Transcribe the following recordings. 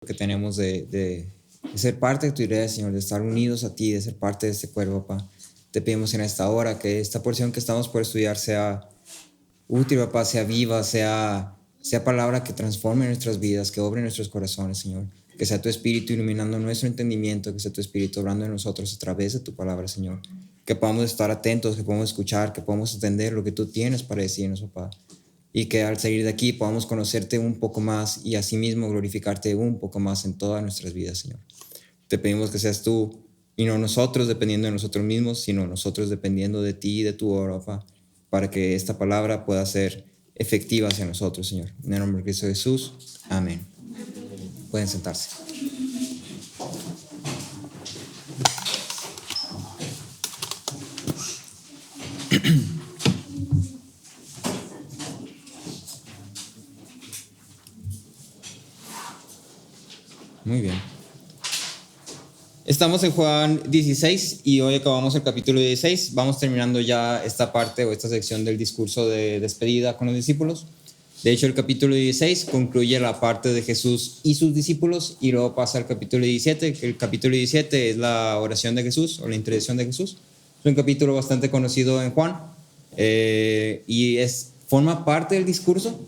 que tenemos de ser parte de tu iglesia, Señor, de estar unidos a ti, de ser parte de este cuerpo, papá. Te pedimos en esta hora que esta porción que estamos por estudiar sea útil, papá, sea viva, sea palabra que transforme nuestras vidas, que obre en nuestros corazones, Señor. Que sea tu Espíritu iluminando nuestro entendimiento, que sea tu Espíritu obrando en nosotros a través de tu palabra, Señor. Que podamos estar atentos, que podamos escuchar, que podamos entender lo que tú tienes para decirnos, papá. Y que al salir de aquí podamos conocerte un poco más y asimismo glorificarte un poco más en todas nuestras vidas, Señor. Te pedimos que seas tú y no nosotros dependiendo de nosotros mismos, sino nosotros dependiendo de ti y de tu obra, papá, para que esta palabra pueda ser efectiva hacia nosotros, Señor. En el nombre de Cristo Jesús. Amén. Pueden sentarse. Muy bien. Estamos en Juan 16 y hoy acabamos el capítulo 16. Vamos terminando ya esta parte o esta sección del discurso de despedida con los discípulos. De hecho, el capítulo 16 concluye la parte de Jesús y sus discípulos y luego pasa al capítulo 17. El capítulo 17 es la oración de Jesús o la intercesión de Jesús. Es un capítulo bastante conocido en Juan y forma parte del discurso,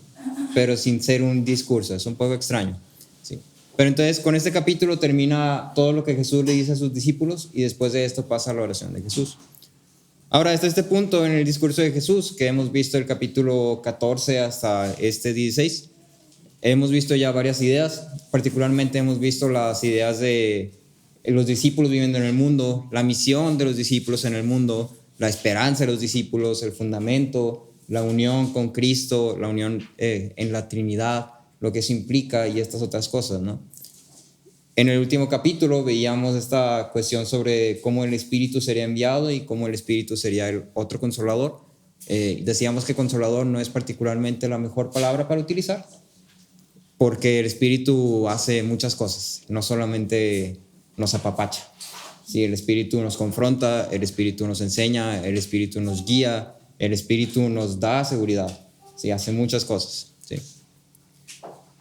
pero sin ser un discurso. Es un poco extraño. Sí. Pero entonces con este capítulo termina todo lo que Jesús le dice a sus discípulos y después de esto pasa a la oración de Jesús. Ahora, hasta este punto en el discurso de Jesús, que hemos visto el capítulo 14 hasta este 16, hemos visto ya varias ideas. Particularmente hemos visto las ideas de los discípulos viviendo en el mundo, la misión de los discípulos en el mundo, la esperanza de los discípulos, el fundamento, la unión con Cristo, la unión en la Trinidad, lo que eso implica y estas otras cosas, ¿no? En el último capítulo veíamos esta cuestión sobre cómo el Espíritu sería enviado y cómo el Espíritu sería el otro consolador. Decíamos que consolador no es particularmente la mejor palabra para utilizar, porque el Espíritu hace muchas cosas, no solamente nos apapacha. Sí, el Espíritu nos confronta, el Espíritu nos enseña, el Espíritu nos guía, el Espíritu nos da seguridad. Sí, hace muchas cosas. Sí.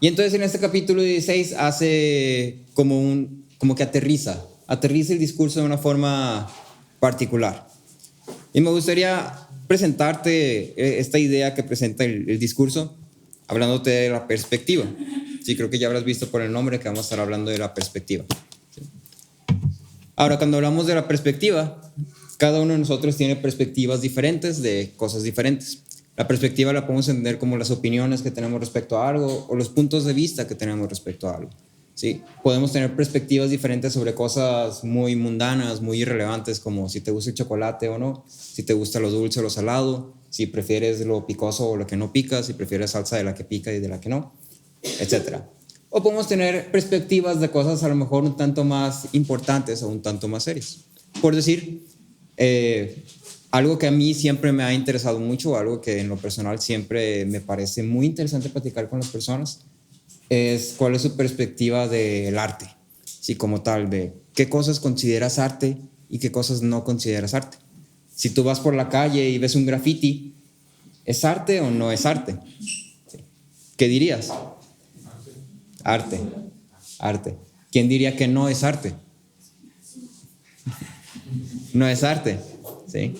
Y entonces en este capítulo 16 hace como que aterriza el discurso de una forma particular. Y me gustaría presentarte esta idea que presenta el discurso, hablándote de la perspectiva. Sí, creo que ya habrás visto por el nombre que vamos a estar hablando de la perspectiva. Sí. Ahora, cuando hablamos de la perspectiva, cada uno de nosotros tiene perspectivas diferentes de cosas diferentes. La perspectiva la podemos entender como las opiniones que tenemos respecto a algo o los puntos de vista que tenemos respecto a algo. ¿Sí? Podemos tener perspectivas diferentes sobre cosas muy mundanas, muy irrelevantes, como si te gusta el chocolate o no, si te gusta lo dulce o lo salado, si prefieres lo picoso o lo que no pica, si prefieres salsa de la que pica y de la que no, etc. O podemos tener perspectivas de cosas a lo mejor un tanto más importantes o un tanto más serias. Por decir, algo que a mí siempre me ha interesado mucho, algo que en lo personal siempre me parece muy interesante platicar con las personas, es cuál es su perspectiva del arte, sí, como tal, de qué cosas consideras arte y qué cosas no consideras arte. Si tú vas por la calle y ves un graffiti, ¿es arte o no es arte? Sí. ¿Qué dirías? Arte. ¿Quién diría que no es arte? No es arte, ¿sí?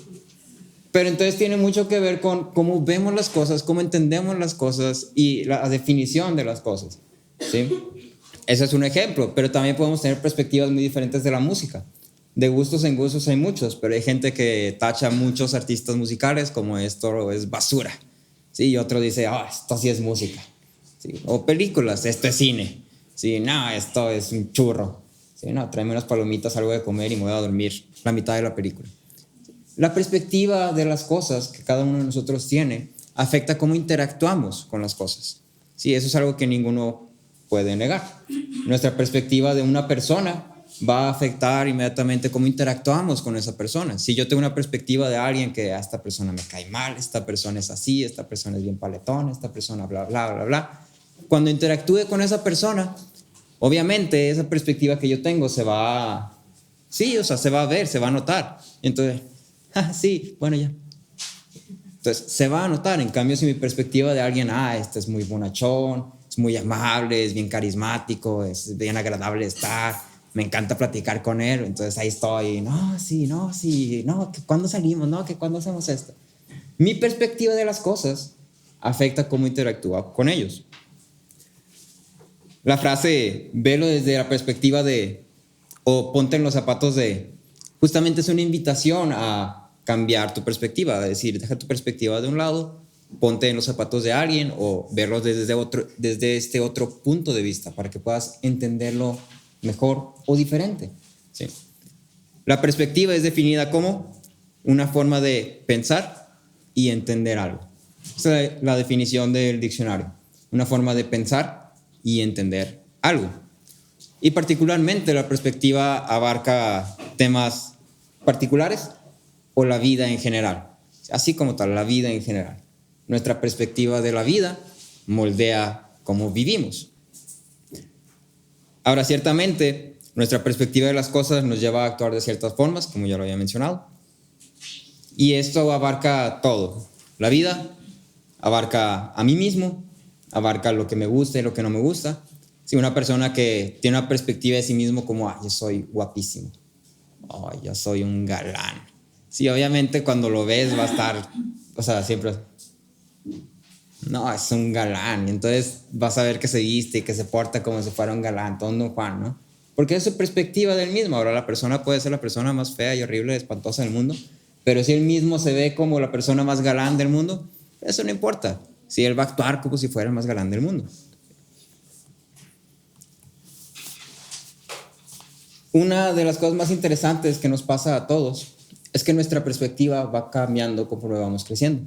Pero entonces tiene mucho que ver con cómo vemos las cosas, cómo entendemos las cosas y la definición de las cosas, ¿sí? Ese es un ejemplo, pero también podemos tener perspectivas muy diferentes de la música. De gustos en gustos hay muchos, pero hay gente que tacha a muchos artistas musicales como esto es basura, ¿sí? Y otro dice, esto sí es música, ¿sí? O películas, esto es cine, ¿sí? No, esto es un churro, ¿sí? No, tráeme unas palomitas, algo de comer y me voy a dormir la mitad de la película. La perspectiva de las cosas que cada uno de nosotros tiene afecta cómo interactuamos con las cosas. Sí, eso es algo que ninguno puede negar. Nuestra perspectiva de una persona va a afectar inmediatamente cómo interactuamos con esa persona. Si yo tengo una perspectiva de alguien que a esta persona me cae mal, esta persona es así, esta persona es bien paletón, esta persona bla, bla, bla, bla. Cuando interactúe con esa persona, obviamente esa perspectiva que yo tengo se va a ver, se va a notar. Entonces, sí, bueno, ya. Entonces, se va a notar. En cambio, si mi perspectiva de alguien, este es muy bonachón, es muy amable, es bien carismático, es bien agradable estar, me encanta platicar con él, entonces ahí estoy, no, sí, que cuándo salimos, no, que cuándo hacemos esto. Mi perspectiva de las cosas afecta cómo interactúo con ellos. La frase, velo desde la perspectiva de, o ponte en los zapatos de, justamente es una invitación a cambiar tu perspectiva, a decir, deja tu perspectiva de un lado, ponte en los zapatos de alguien o verlo desde este otro punto de vista para que puedas entenderlo mejor o diferente. ¿Sí? La perspectiva es definida como una forma de pensar y entender algo. Esa es la definición del diccionario. Una forma de pensar y entender algo. Y particularmente la perspectiva abarca temas particulares o la vida en general. Así como tal, la vida en general. Nuestra perspectiva de la vida moldea cómo vivimos. Ahora, ciertamente, nuestra perspectiva de las cosas nos lleva a actuar de ciertas formas, como ya lo había mencionado. Y esto abarca todo. La vida abarca a mí mismo, abarca lo que me gusta y lo que no me gusta. Si una persona que tiene una perspectiva de sí mismo como, yo soy guapísimo, yo soy un galán. Sí, obviamente cuando lo ves va a estar, siempre, no, es un galán. Entonces vas a ver que se viste y que se porta como si fuera un galán, todo un Don Juan, ¿no? Porque es su perspectiva del mismo. Ahora la persona puede ser la persona más fea y horrible, espantosa del mundo, pero si él mismo se ve como la persona más galán del mundo, eso no importa. Si él va a actuar como si fuera el más galán del mundo. Una de las cosas más interesantes que nos pasa a todos es que nuestra perspectiva va cambiando conforme vamos creciendo.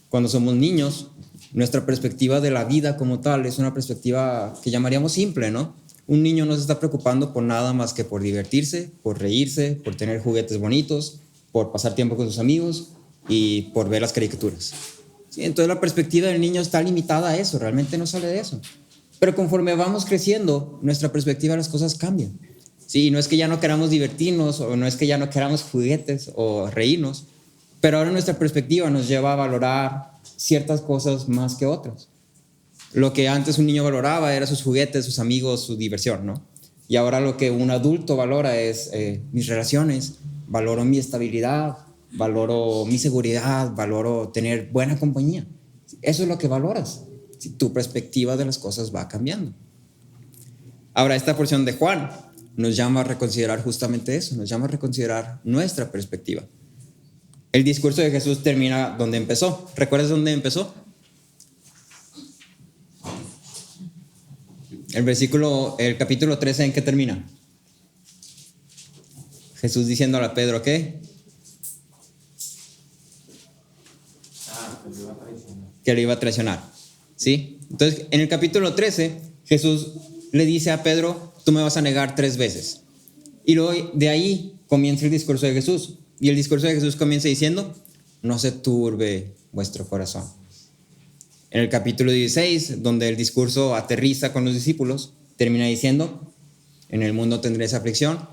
Cuando somos niños, nuestra perspectiva de la vida como tal es una perspectiva que llamaríamos simple, ¿no? Un niño no se está preocupando por nada más que por divertirse, por reírse, por tener juguetes bonitos, por pasar tiempo con sus amigos y por ver las caricaturas. Sí, entonces la perspectiva del niño está limitada a eso, realmente no sale de eso. Pero conforme vamos creciendo, nuestra perspectiva de las cosas cambia. Sí, no es que ya no queramos divertirnos o no es que ya no queramos juguetes o reírnos, pero ahora nuestra perspectiva nos lleva a valorar ciertas cosas más que otras. Lo que antes un niño valoraba era sus juguetes, sus amigos, su diversión, ¿no? Y ahora lo que un adulto valora es mis relaciones, valoro mi estabilidad, valoro mi seguridad, valoro tener buena compañía. Eso es lo que valoras. Tu perspectiva de las cosas va cambiando. Ahora, esta porción de Juan nos llama a reconsiderar justamente eso, nos llama a reconsiderar nuestra perspectiva. El discurso de Jesús termina donde empezó. ¿Recuerdas dónde empezó? El capítulo 13, ¿en qué termina? Jesús diciéndole a Pedro, ¿qué? Que lo iba a traicionar. ¿Sí? Entonces, en el capítulo 13, Jesús le dice a Pedro, tú me vas a negar 3 veces. Y luego de ahí comienza el discurso de Jesús. Y el discurso de Jesús comienza diciendo, no se turbe vuestro corazón. En el capítulo 16, donde el discurso aterriza con los discípulos, termina diciendo, en el mundo tendréis aflicción,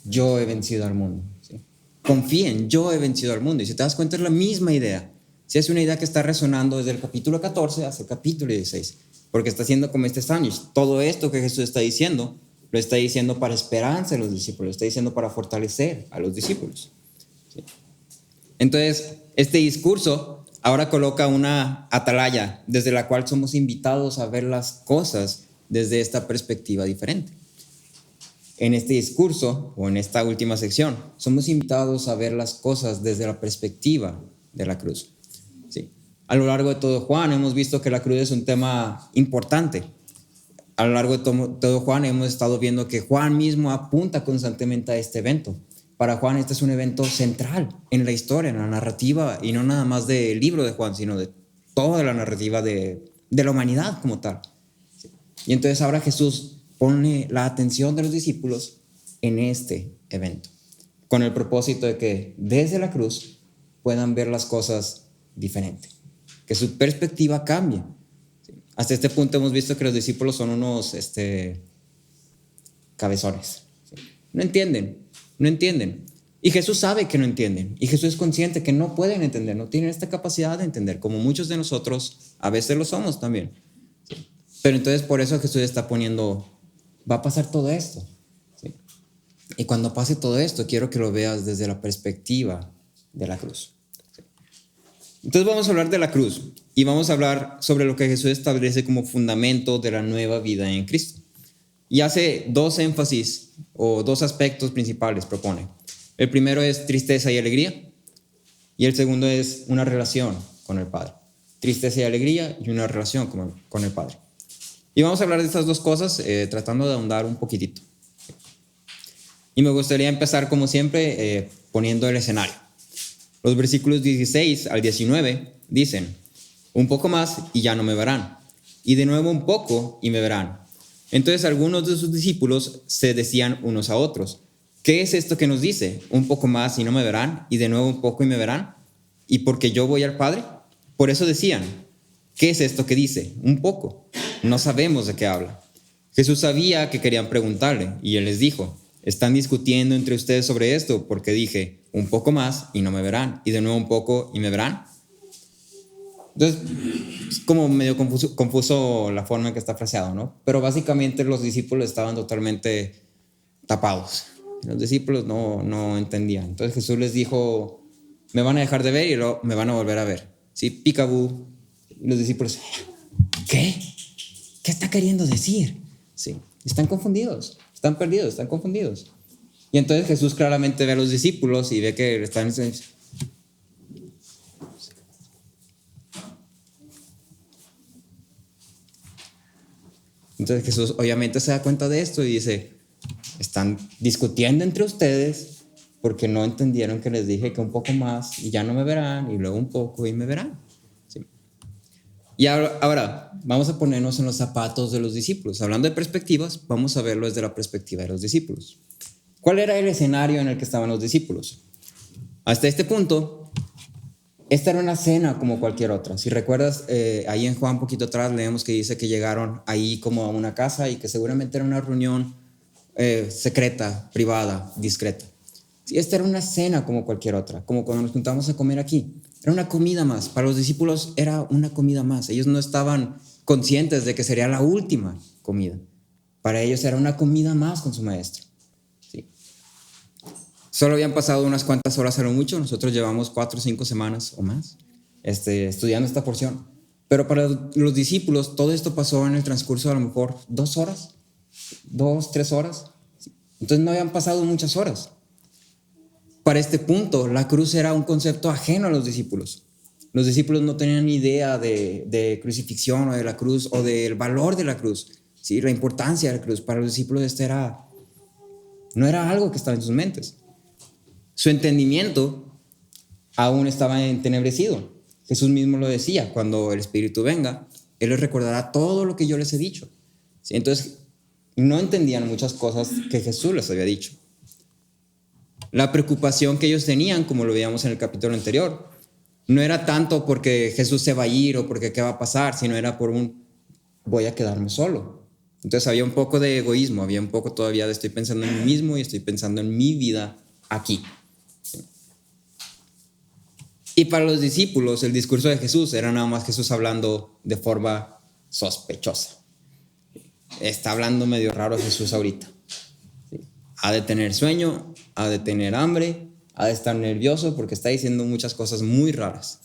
yo he vencido al mundo. ¿Sí? Confíen, yo he vencido al mundo. Y si te das cuenta es la misma idea. Si es una idea que está resonando desde el capítulo 14 hasta el capítulo 16, porque está haciendo como este sándwich. Todo esto que Jesús está diciendo, lo está diciendo para esperanza a los discípulos, lo está diciendo para fortalecer a los discípulos. ¿Sí? Entonces, este discurso ahora coloca una atalaya desde la cual somos invitados a ver las cosas desde esta perspectiva diferente. En este discurso, o en esta última sección, somos invitados a ver las cosas desde la perspectiva de la cruz. ¿Sí? A lo largo de todo Juan hemos visto que la cruz es un tema importante. A lo largo de todo Juan hemos estado viendo que Juan mismo apunta constantemente a este evento. Para Juan este es un evento central en la historia, en la narrativa, y no nada más del libro de Juan, sino de toda la narrativa de la humanidad como tal. ¿Sí? Y entonces ahora Jesús pone la atención de los discípulos en este evento, con el propósito de que desde la cruz puedan ver las cosas diferente, que su perspectiva cambie. ¿Sí? Hasta este punto hemos visto que los discípulos son unos cabezones. ¿Sí? No entienden. Y Jesús sabe que no entienden. Y Jesús es consciente que no pueden entender, no tienen esta capacidad de entender, como muchos de nosotros a veces lo somos también. Pero entonces por eso Jesús está poniendo, va a pasar todo esto. ¿Sí? Y cuando pase todo esto, quiero que lo veas desde la perspectiva de la cruz. ¿Sí? Entonces vamos a hablar de la cruz y vamos a hablar sobre lo que Jesús establece como fundamento de la nueva vida en Cristo. Y hace dos énfasis o dos aspectos principales propone. El primero es tristeza y alegría y el segundo es una relación con el Padre. Tristeza y alegría y una relación con el Padre. Y vamos a hablar de estas dos cosas tratando de ahondar un poquitito. Y me gustaría empezar como siempre poniendo el escenario. Los versículos 16 al 19 dicen: un poco más y ya no me verán, y de nuevo un poco y me verán. Entonces algunos de sus discípulos se decían unos a otros: ¿qué es esto que nos dice? Un poco más y no me verán, y de nuevo un poco y me verán, y porque yo voy al Padre. Por eso decían: ¿qué es esto que dice? Un poco. No sabemos de qué habla. Jesús sabía que querían preguntarle, y él les dijo: están discutiendo entre ustedes sobre esto, porque dije un poco más y no me verán, y de nuevo un poco y me verán. Entonces, es como medio confuso la forma en que está fraseado, ¿no? Pero básicamente los discípulos estaban totalmente tapados. Los discípulos no entendían. Entonces Jesús les dijo: me van a dejar de ver y luego me van a volver a ver. ¿Sí? Picabú. Y los discípulos: ¿qué? ¿Qué está queriendo decir? Sí. Están confundidos, están perdidos, están confundidos. Y entonces Jesús claramente ve a los discípulos y ve que están... Entonces Jesús obviamente se da cuenta de esto y dice: están discutiendo entre ustedes porque no entendieron que les dije que un poco más y ya no me verán, y luego un poco y me verán. ¿Sí? Y ahora vamos a ponernos en los zapatos de los discípulos. Hablando de perspectivas, vamos a verlo desde la perspectiva de los discípulos. ¿Cuál era el escenario en el que estaban los discípulos? Hasta este punto, esta era una cena como cualquier otra. Si recuerdas, ahí en Juan, un poquito atrás, leemos que dice que llegaron ahí como a una casa y que seguramente era una reunión secreta, privada, discreta. Sí, esta era una cena como cualquier otra, como cuando nos juntamos a comer aquí. Era una comida más. Para los discípulos era una comida más. Ellos no estaban conscientes de que sería la última comida. Para ellos era una comida más con su maestro. Sí. Solo habían pasado unas cuantas horas a lo mucho. Nosotros llevamos 4 o 5 semanas o más estudiando esta porción. Pero para los discípulos todo esto pasó en el transcurso de a lo mejor 2 horas, 2, 3 horas. Entonces no habían pasado muchas horas. Para este punto, la cruz era un concepto ajeno a los discípulos. Los discípulos no tenían ni idea de crucifixión o de la cruz o del valor de la cruz, ¿sí? La importancia de la cruz. Para los discípulos no era algo que estaba en sus mentes. Su entendimiento aún estaba entenebrecido. Jesús mismo lo decía: cuando el Espíritu venga, Él les recordará todo lo que yo les he dicho. ¿Sí? Entonces, no entendían muchas cosas que Jesús les había dicho. La preocupación que ellos tenían, como lo veíamos en el capítulo anterior, no era tanto porque Jesús se va a ir o porque qué va a pasar, sino era por voy a quedarme solo. Entonces había un poco de egoísmo, había un poco todavía de estoy pensando en mí mismo y estoy pensando en mi vida aquí. Y para los discípulos el discurso de Jesús era nada más Jesús hablando de forma sospechosa. Está hablando medio raro Jesús ahorita. Ha de tener sueño, ha de tener hambre, ha de estar nervioso porque está diciendo muchas cosas muy raras.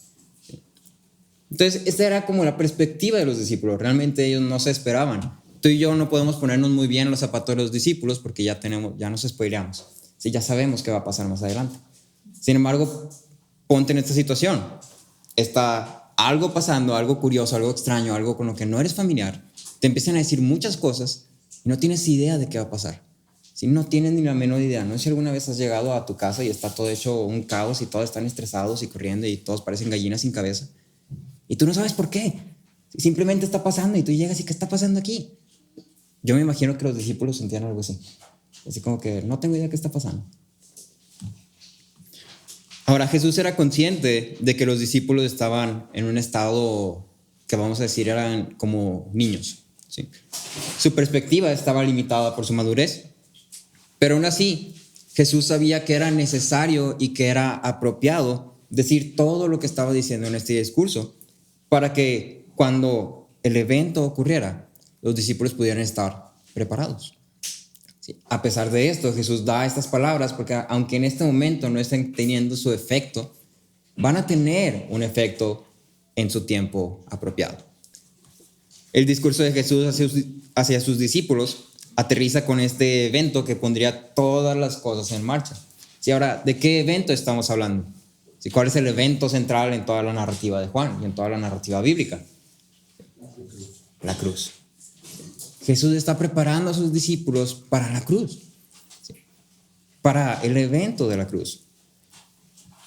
Entonces, esta era como la perspectiva de los discípulos. Realmente ellos no se esperaban. Tú y yo no podemos ponernos muy bien en los zapatos de los discípulos porque ya nos spoileamos. Sí, ya sabemos qué va a pasar más adelante. Sin embargo, ponte en esta situación. Está algo pasando, algo curioso, algo extraño, algo con lo que no eres familiar. Te empiezan a decir muchas cosas y no tienes idea de qué va a pasar. Si no tienes ni la menor idea. No sé si alguna vez has llegado a tu casa y está todo hecho un caos y todos están estresados y corriendo y todos parecen gallinas sin cabeza. Y tú no sabes por qué. Simplemente está pasando y tú llegas y ¿qué está pasando aquí? Yo me imagino que los discípulos sentían algo así. Así como que no tengo idea de qué está pasando. Ahora, Jesús era consciente de que los discípulos estaban en un estado que vamos a decir eran como niños. ¿Sí? Su perspectiva estaba limitada por su madurez. Pero aún así, Jesús sabía que era necesario y que era apropiado decir todo lo que estaba diciendo en este discurso para que cuando el evento ocurriera, los discípulos pudieran estar preparados. Sí. A pesar de esto, Jesús da estas palabras porque aunque en este momento no estén teniendo su efecto, van a tener un efecto en su tiempo apropiado. El discurso de Jesús hacia sus discípulos aterriza con este evento que pondría todas las cosas en marcha. Sí, ahora, ¿de qué evento estamos hablando? Sí, ¿cuál es el evento central en toda la narrativa de Juan y en toda la narrativa bíblica? La cruz. Jesús está preparando a sus discípulos para la cruz, ¿sí? Para el evento de la cruz.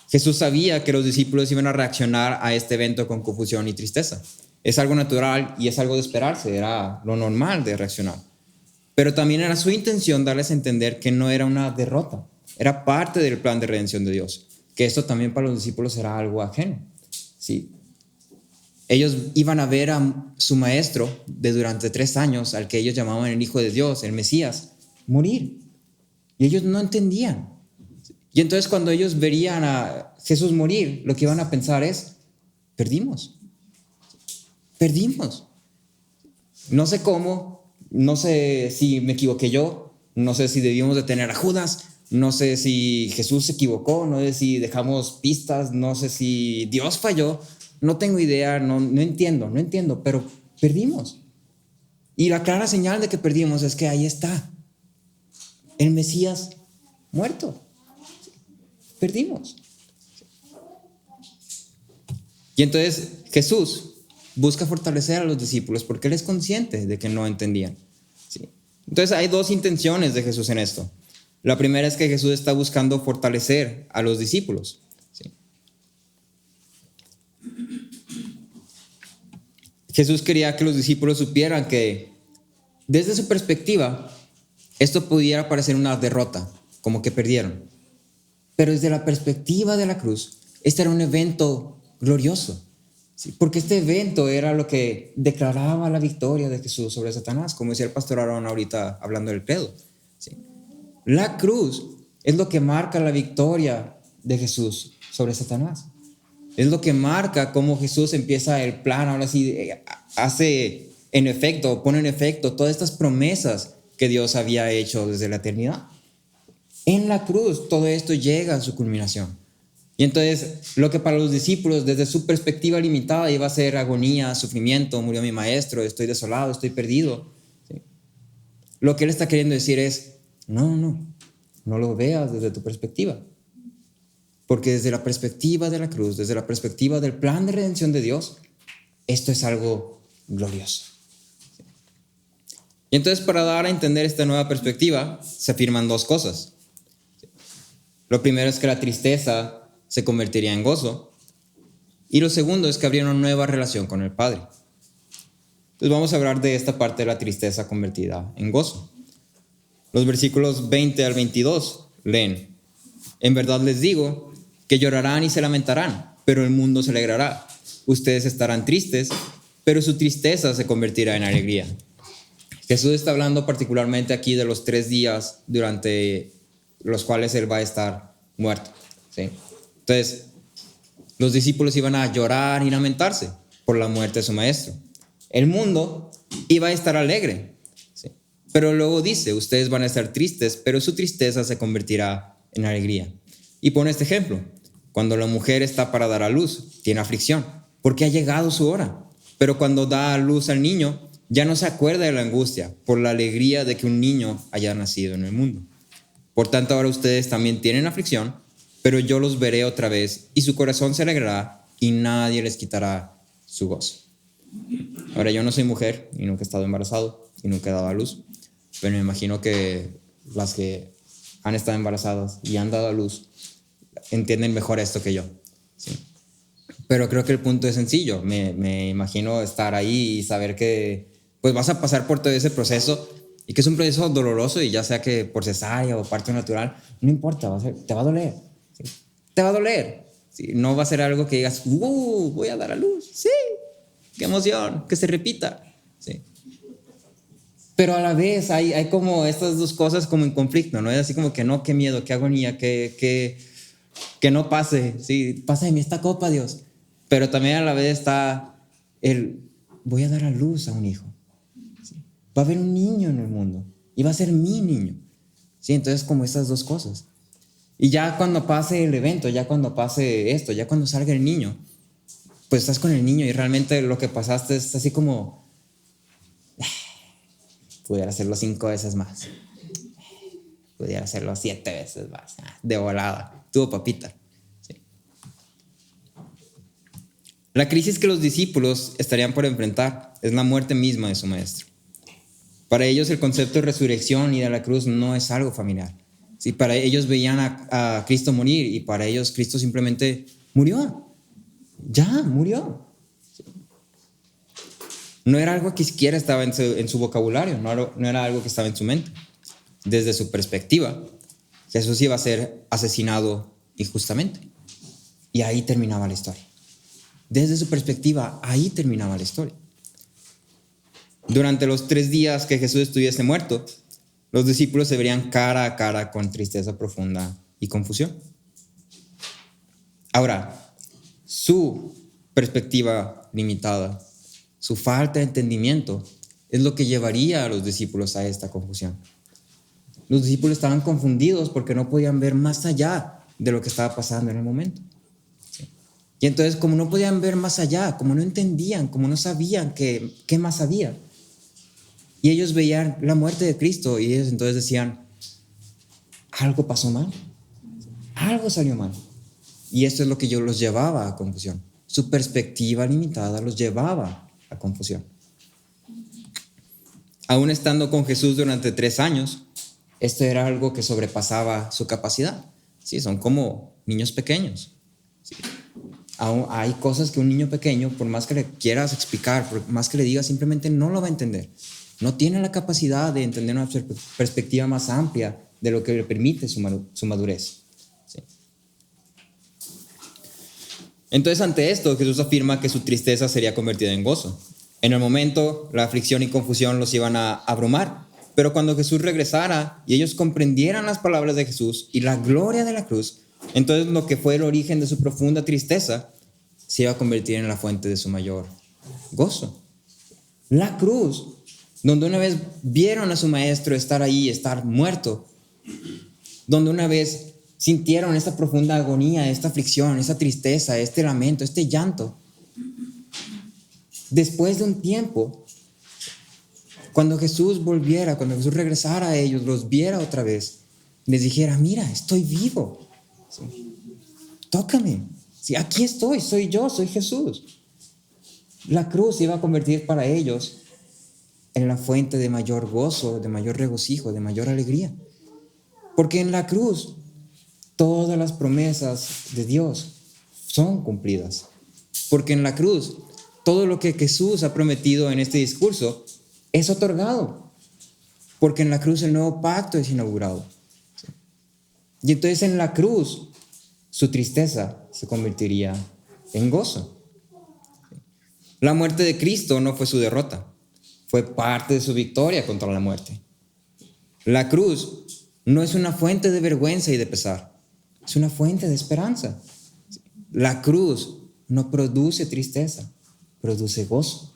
Jesús sabía que los discípulos iban a reaccionar a este evento con confusión y tristeza. Es algo natural y es algo de esperarse, era lo normal de reaccionar. Pero también era su intención darles a entender que no era una derrota, era parte del plan de redención de Dios, que esto también para los discípulos era algo ajeno. ¿Sí? Ellos iban a ver a su maestro de durante 3 años, al que ellos llamaban el Hijo de Dios, el Mesías, morir. Y ellos no entendían. Y entonces cuando ellos verían a Jesús morir, lo que iban a pensar es, perdimos. No sé cómo, no sé si me equivoqué yo, no sé si debíamos de tener a Judas, no sé si Jesús se equivocó, no sé si dejamos pistas, no sé si Dios falló. No tengo idea, no entiendo, pero perdimos. Y la clara señal de que perdimos es que ahí está, el Mesías muerto. Perdimos. Y entonces Jesús busca fortalecer a los discípulos porque Él es consciente de que no entendían. ¿Sí? Entonces hay 2 intenciones de Jesús en esto. La primera es que Jesús está buscando fortalecer a los discípulos. ¿Sí? Jesús quería que los discípulos supieran que desde su perspectiva esto pudiera parecer una derrota, como que perdieron. Pero desde la perspectiva de la cruz, este era un evento glorioso. ¿Sí? Porque este evento era lo que declaraba la victoria de Jesús sobre Satanás, como decía el pastor Aaron ahorita hablando del credo. ¿Sí? La cruz es lo que marca la victoria de Jesús sobre Satanás. Es lo que marca cómo Jesús empieza el plan, ahora sí, hace en efecto, pone en efecto todas estas promesas que Dios había hecho desde la eternidad. En la cruz todo esto llega a su culminación. Y entonces lo que para los discípulos desde su perspectiva limitada iba a ser agonía, sufrimiento, murió mi maestro, estoy desolado, estoy perdido. ¿Sí? Lo que Él está queriendo decir es, no lo veas desde tu perspectiva. Porque desde la perspectiva de la cruz, desde la perspectiva del plan de redención de Dios, esto es algo glorioso. Y entonces para dar a entender esta nueva perspectiva se afirman 2 cosas. Lo primero es que la tristeza se convertiría en gozo. Y lo segundo es que habría una nueva relación con el Padre. Entonces vamos a hablar de esta parte de la tristeza convertida en gozo. Los versículos 20 al 22 leen: en verdad les digo que llorarán y se lamentarán, pero el mundo se alegrará. Ustedes estarán tristes, pero su tristeza se convertirá en alegría. Jesús está hablando particularmente aquí de los 3 días durante los cuales Él va a estar muerto. ¿Sí? Entonces, los discípulos iban a llorar y lamentarse por la muerte de su maestro. El mundo iba a estar alegre. ¿Sí? Pero luego dice, ustedes van a estar tristes, pero su tristeza se convertirá en alegría. Y pone este ejemplo. Cuando la mujer está para dar a luz, tiene aflicción, porque ha llegado su hora. Pero cuando da a luz al niño, ya no se acuerda de la angustia por la alegría de que un niño haya nacido en el mundo. Por tanto, ahora ustedes también tienen aflicción, pero yo los veré otra vez y su corazón se alegrará y nadie les quitará su gozo. Ahora, yo no soy mujer y nunca he estado embarazado y nunca he dado a luz, pero me imagino que las que han estado embarazadas y han dado a luz entienden mejor esto que yo. ¿Sí? Pero creo que el punto es sencillo. Me imagino estar ahí y saber que pues vas a pasar por todo ese proceso y que es un proceso doloroso, y ya sea que por cesárea o parto natural, no importa, te va a doler. ¿Sí? Te va a doler. ¿Sí? No va a ser algo que digas, voy a dar a luz. Sí, qué emoción, que se repita. ¿Sí? Pero a la vez hay como estas 2 cosas como en conflicto, ¿no? Es así como que no, qué miedo, qué agonía, que no pase. Sí, pasa de mí esta copa, Dios. Pero también a la vez está voy a dar a luz a un hijo. ¿Sí? Va a haber un niño en el mundo y va a ser mi niño. ¿Sí? Entonces, como estas dos cosas. Y ya cuando pase el evento, ya cuando pase esto, ya cuando salga el niño, pues estás con el niño y realmente lo que pasaste es así como, pudiera hacerlo 5 veces más, pudiera hacerlo 7 veces más, de volada, tuvo papita. ¿Sí? La crisis que los discípulos estarían por enfrentar es la muerte misma de su maestro. Para ellos el concepto de resurrección y de la cruz no es algo familiar. ¿Sí? Para ellos veían a Cristo morir y para ellos Cristo simplemente murió. Ya, murió. No era algo que siquiera estaba en su vocabulario, no era algo que estaba en su mente. Desde su perspectiva, Jesús iba a ser asesinado injustamente. Y ahí terminaba la historia. Desde su perspectiva, ahí terminaba la historia. Durante los 3 días que Jesús estuviese muerto, los discípulos se verían cara a cara con tristeza profunda y confusión. Ahora, su perspectiva limitada, su falta de entendimiento, es lo que llevaría a los discípulos a esta confusión. Los discípulos estaban confundidos porque no podían ver más allá de lo que estaba pasando en el momento. ¿Sí? Y entonces, como no podían ver más allá, como no entendían, como no sabían qué más había, y ellos veían la muerte de Cristo y ellos entonces decían, algo pasó mal, algo salió mal. Y esto es lo que yo los llevaba a confusión. Su perspectiva limitada los llevaba a confusión. Aún estando con Jesús durante 3 años, esto era algo que sobrepasaba su capacidad. Sí, son como niños pequeños. Sí. Aún hay cosas que un niño pequeño, por más que le quieras explicar, por más que le digas, simplemente no lo va a entender. No tiene la capacidad de entender una perspectiva más amplia de lo que le permite su madurez. ¿Sí? Entonces, ante esto, Jesús afirma que su tristeza sería convertida en gozo. En el momento, la aflicción y confusión los iban a abrumar, pero cuando Jesús regresara y ellos comprendieran las palabras de Jesús y la gloria de la cruz, entonces lo que fue el origen de su profunda tristeza se iba a convertir en la fuente de su mayor gozo. La cruz, donde una vez vieron a su maestro estar ahí, estar muerto, donde una vez sintieron esta profunda agonía, esta aflicción, esta tristeza, este lamento, este llanto. Después de un tiempo, cuando Jesús volviera, cuando Jesús regresara a ellos, los viera otra vez, les dijera, mira, estoy vivo. ¿Sí? Tócame. ¿Sí? Aquí estoy, soy yo, soy Jesús. La cruz se iba a convertir para ellos en la fuente de mayor gozo, de mayor regocijo, de mayor alegría. Porque en la cruz todas las promesas de Dios son cumplidas. Porque en la cruz todo lo que Jesús ha prometido en este discurso es otorgado. Porque en la cruz el nuevo pacto es inaugurado. Y entonces en la cruz su tristeza se convertiría en gozo. La muerte de Cristo no fue su derrota, fue parte de su victoria contra la muerte. La cruz no es una fuente de vergüenza y de pesar, es una fuente de esperanza. La cruz no produce tristeza, produce gozo.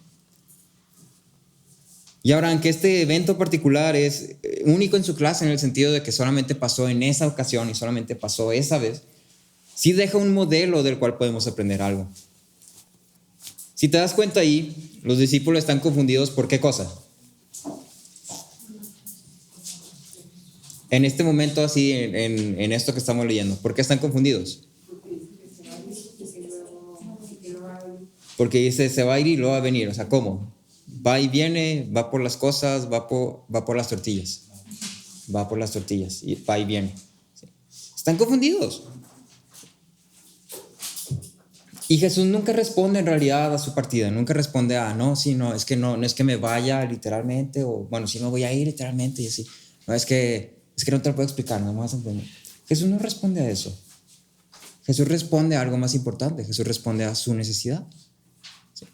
Y ahora, aunque este evento particular es único en su clase en el sentido de que solamente pasó en esa ocasión y solamente pasó esa vez, sí deja un modelo del cual podemos aprender algo. Si te das cuenta ahí, los discípulos están confundidos por ¿qué cosa? En este momento así, en esto que estamos leyendo, ¿por qué están confundidos? Porque dice, se va a ir y luego va a venir. O sea, ¿cómo? Va y viene, va por las cosas, va por las tortillas. Va por las tortillas y va y viene. ¿Sí? Están confundidos. Y Jesús nunca responde en realidad a su partida, nunca responde a, no, es que me vaya literalmente, o bueno, sí me voy a ir literalmente y así. No, es que no te lo puedo explicar, no me vas a entender. Jesús no responde a eso. Jesús responde a algo más importante, Jesús responde a su necesidad. ¿Sí?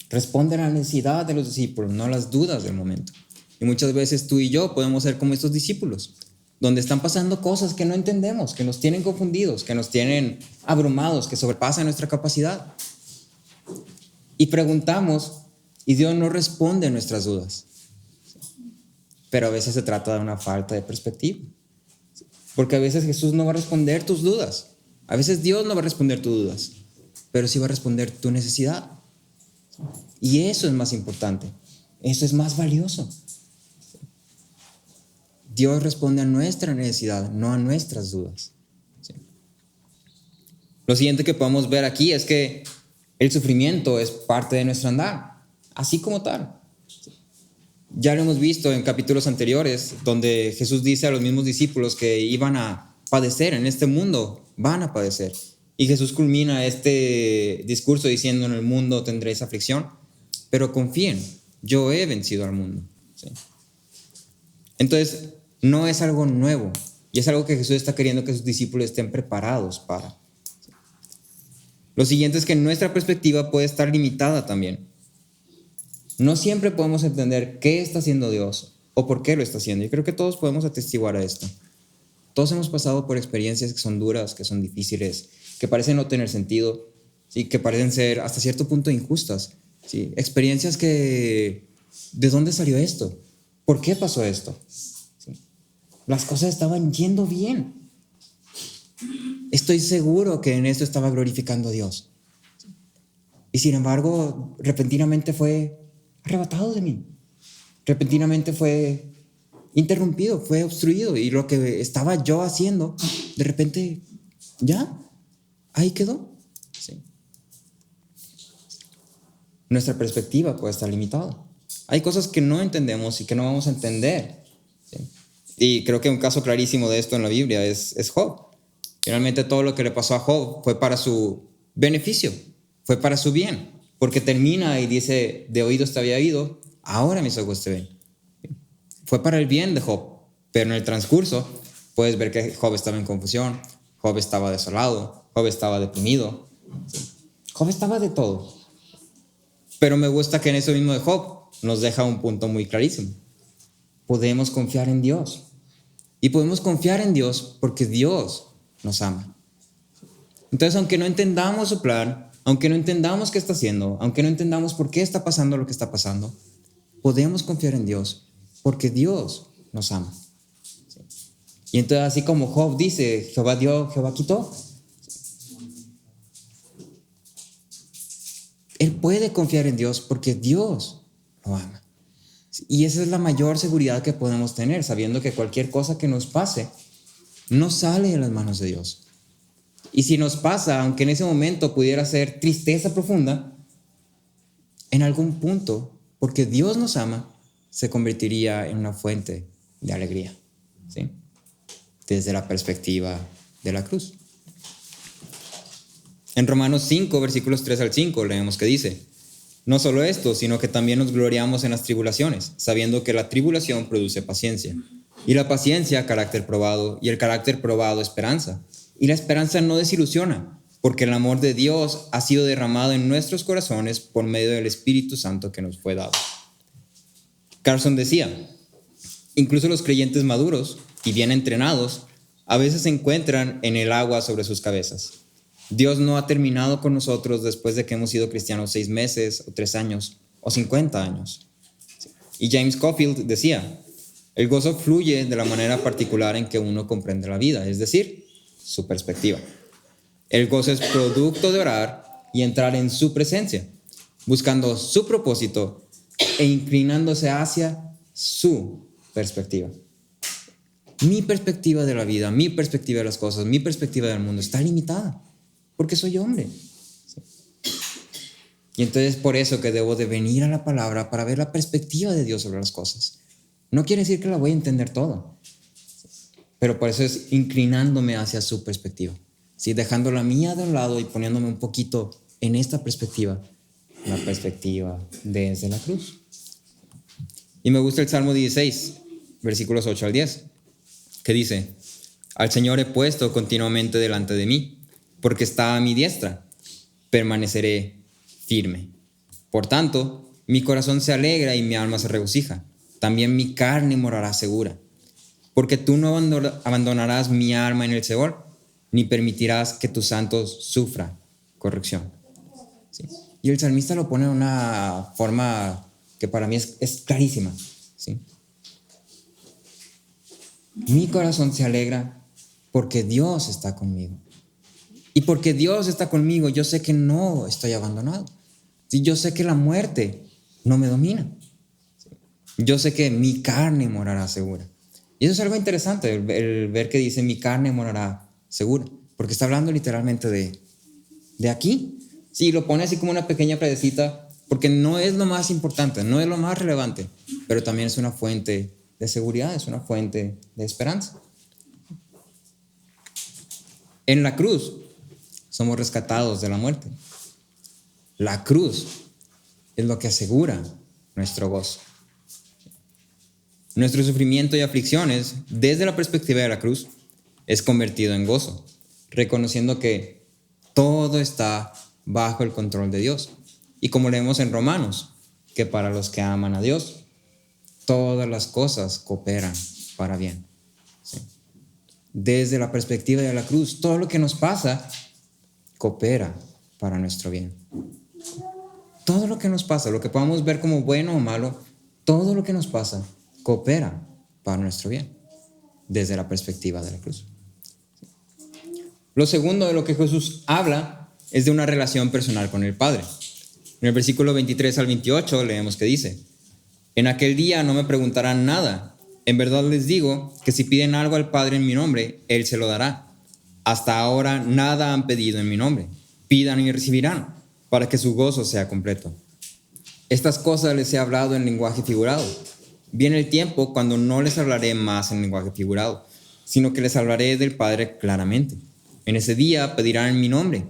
Responde a la necesidad de los discípulos, no a las dudas del momento. Y muchas veces tú y yo podemos ser como estos discípulos, donde están pasando cosas que no entendemos, que nos tienen confundidos, que nos tienen abrumados, que sobrepasan nuestra capacidad. Y preguntamos, Y Dios no responde a nuestras dudas. Pero a veces se trata de una falta de perspectiva. Porque a veces Jesús no va a responder tus dudas. A veces Dios no va a responder tus dudas. Pero sí va a responder tu necesidad. Y eso es más importante. Eso es más valioso. Dios responde a nuestra necesidad, no a nuestras dudas. ¿Sí? Lo siguiente que podemos ver aquí es que el sufrimiento es parte de nuestro andar, así como tal. Ya lo hemos visto en capítulos anteriores, donde Jesús dice a los mismos discípulos que iban a padecer en este mundo, van a padecer. Y Jesús culmina este discurso diciendo: en el mundo tendréis aflicción, pero confíen, yo he vencido al mundo. ¿Sí? Entonces, no es algo nuevo, y es algo que Jesús está queriendo que sus discípulos estén preparados para. Lo siguiente es que nuestra perspectiva puede estar limitada también. No siempre podemos entender qué está haciendo Dios o por qué lo está haciendo. Yo creo que todos podemos atestiguar a esto. Todos hemos pasado por experiencias que son duras, que son difíciles, que parecen no tener sentido, ¿sí? Que parecen ser hasta cierto punto injustas. ¿Sí? Experiencias que, ¿de dónde salió esto? ¿Por qué pasó esto? ¿Sí? Las cosas estaban yendo bien. Estoy seguro que en esto estaba glorificando a Dios. Y sin embargo, repentinamente fue arrebatado de mí. Repentinamente fue interrumpido, fue obstruido. Y lo que estaba yo haciendo, de repente, ya, ahí quedó. ¿Sí? Nuestra perspectiva puede estar limitada. Hay cosas que no entendemos y que no vamos a entender. ¿Sí? Y creo que un caso clarísimo de esto en la Biblia es Job. Finalmente todo lo que le pasó a Job fue para su beneficio, fue para su bien, porque termina y dice: de oídos te había oído, ahora mis ojos te ven. Fue para el bien de Job, pero en el transcurso puedes ver que Job estaba en confusión, Job estaba desolado, Job estaba deprimido, Job estaba de todo. Pero me gusta que en eso mismo de Job nos deja un punto muy clarísimo. Podemos confiar en Dios, y podemos confiar en Dios porque Dios nos ama. Entonces, aunque no entendamos su plan, aunque no entendamos qué está haciendo, aunque no entendamos por qué está pasando lo que está pasando, podemos confiar en Dios porque Dios nos ama. Y entonces, así como Job dice: Jehová dio, Jehová quitó, él puede confiar en Dios porque Dios lo ama. Y esa es la mayor seguridad que podemos tener, sabiendo que cualquier cosa que nos pase no sale de las manos de Dios. Y si nos pasa, aunque en ese momento pudiera ser tristeza profunda, en algún punto, porque Dios nos ama, se convertiría en una fuente de alegría, ¿sí? Desde la perspectiva de la cruz. En Romanos 5, versículos 3 al 5, leemos que dice: no solo esto, sino que también nos gloriamos en las tribulaciones, sabiendo que la tribulación produce paciencia, y la paciencia carácter probado, y el carácter probado esperanza. Y la esperanza no desilusiona, porque el amor de Dios ha sido derramado en nuestros corazones por medio del Espíritu Santo que nos fue dado. Carson decía: incluso los creyentes maduros y bien entrenados a veces se encuentran en el agua sobre sus cabezas. Dios no ha terminado con nosotros después de que hemos sido cristianos 6 meses o 3 años o 50 años. Y James Scofield decía: el gozo fluye de la manera particular en que uno comprende la vida, es decir, su perspectiva. El gozo es producto de orar y entrar en su presencia, buscando su propósito e inclinándose hacia su perspectiva. Mi perspectiva de la vida, mi perspectiva de las cosas, mi perspectiva del mundo está limitada, porque soy hombre. Y entonces por eso que debo de venir a la palabra para ver la perspectiva de Dios sobre las cosas. No quiere decir que la voy a entender todo, pero por eso es inclinándome hacia su perspectiva, ¿sí? Dejando la mía de un lado y poniéndome un poquito en esta perspectiva, la perspectiva desde la cruz. Y me gusta el Salmo 16, versículos 8 al 10, que dice: al Señor he puesto continuamente delante de mí, porque está a mi diestra, permaneceré firme. Por tanto, mi corazón se alegra y mi alma se regocija, también mi carne morará segura. Porque tú no abandonarás mi alma en el Seol, ni permitirás que tus santos sufran corrección. ¿Sí? Y el salmista lo pone de una forma que para mí es clarísima, ¿sí? Mi corazón se alegra porque Dios está conmigo. Y porque Dios está conmigo, yo sé que no estoy abandonado. Sí, yo sé que la muerte no me domina. Yo sé que mi carne morará segura. Y eso es algo interesante, el ver que dice mi carne morará segura. Porque está hablando literalmente de aquí. Sí, lo pone así como una pequeña frasecita, porque no es lo más importante, no es lo más relevante, pero también es una fuente de seguridad, es una fuente de esperanza. En la cruz somos rescatados de la muerte. La cruz es lo que asegura nuestro gozo. Nuestro sufrimiento y aflicciones, desde la perspectiva de la cruz, es convertido en gozo, reconociendo que todo está bajo el control de Dios. Y como leemos en Romanos, que para los que aman a Dios, todas las cosas cooperan para bien. ¿Sí? Desde la perspectiva de la cruz, todo lo que nos pasa coopera para nuestro bien. Todo lo que nos pasa, lo que podamos ver como bueno o malo, todo lo que nos pasa coopera para nuestro bien, desde la perspectiva de la cruz. Lo segundo de lo que Jesús habla es de una relación personal con el Padre. En el versículo 23 al 28 leemos que dice: en aquel día no me preguntarán nada. En verdad les digo que si piden algo al Padre en mi nombre, Él se lo dará. Hasta ahora nada han pedido en mi nombre. Pidan y recibirán, para que su gozo sea completo. Estas cosas les he hablado en lenguaje figurado. Viene el tiempo cuando no les hablaré más en lenguaje figurado, sino que les hablaré del Padre claramente. En ese día pedirán en mi nombre.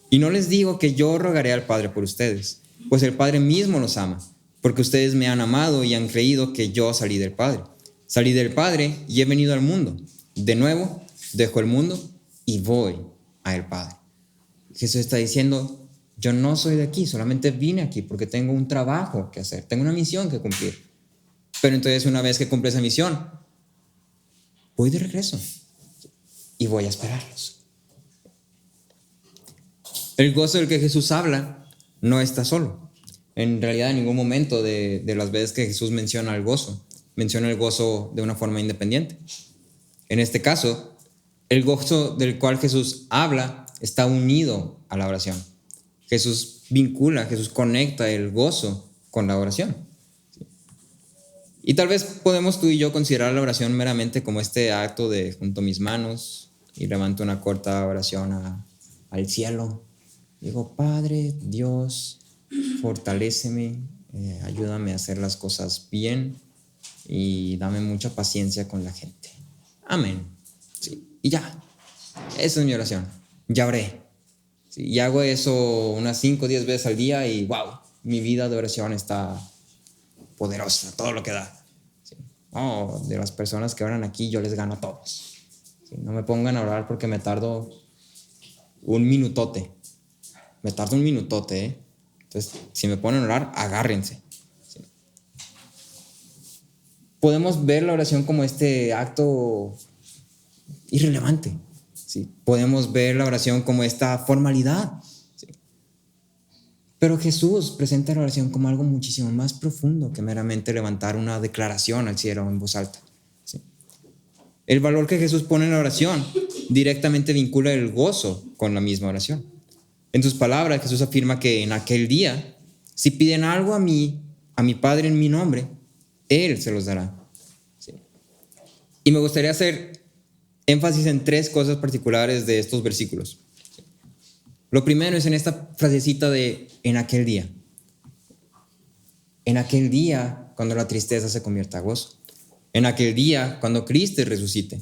Y no les digo que yo rogaré al Padre por ustedes, pues el Padre mismo los ama, porque ustedes me han amado y han creído que yo salí del Padre. Salí del Padre y he venido al mundo. De nuevo, dejo el mundo y voy al Padre. Jesús está diciendo: yo no soy de aquí, solamente vine aquí porque tengo un trabajo que hacer, tengo una misión que cumplir. Pero entonces, una vez que cumple esa misión, voy de regreso y voy a esperarlos. El gozo del que Jesús habla no está solo. En realidad, en ningún momento de las veces que Jesús menciona el gozo de una forma independiente. En este caso, el gozo del cual Jesús habla está unido a la oración. Jesús conecta el gozo con la oración. Y tal vez podemos tú y yo considerar la oración meramente como este acto de junto mis manos y levanto una corta oración al cielo. Digo: Padre, Dios, fortaléceme, ayúdame a hacer las cosas bien y dame mucha paciencia con la gente. Amén. Sí, y ya, esa es mi oración. Ya oré. Sí, y hago eso unas 5 o 10 veces al día y wow, mi vida de oración está poderosa, todo lo que da. Sí. Oh, de las personas que oran aquí, yo les gano a todos. Sí, no me pongan a orar porque me tardo un minutote. Entonces, si me ponen a orar, agárrense. Sí. Podemos ver la oración como este acto irrelevante. ¿Sí? Podemos ver la oración como esta formalidad. ¿Sí? Pero Jesús presenta la oración como algo muchísimo más profundo que meramente levantar una declaración al cielo en voz alta. ¿Sí? El valor que Jesús pone en la oración directamente vincula el gozo con la misma oración. En sus palabras, Jesús afirma que en aquel día, si piden algo a mi Padre en mi nombre, Él se los dará. ¿Sí? Y me gustaría hacer énfasis en 3 cosas particulares de estos versículos. Lo primero es en esta frasecita de en aquel día. En aquel día cuando la tristeza se convierta a gozo. En aquel día cuando Cristo resucite.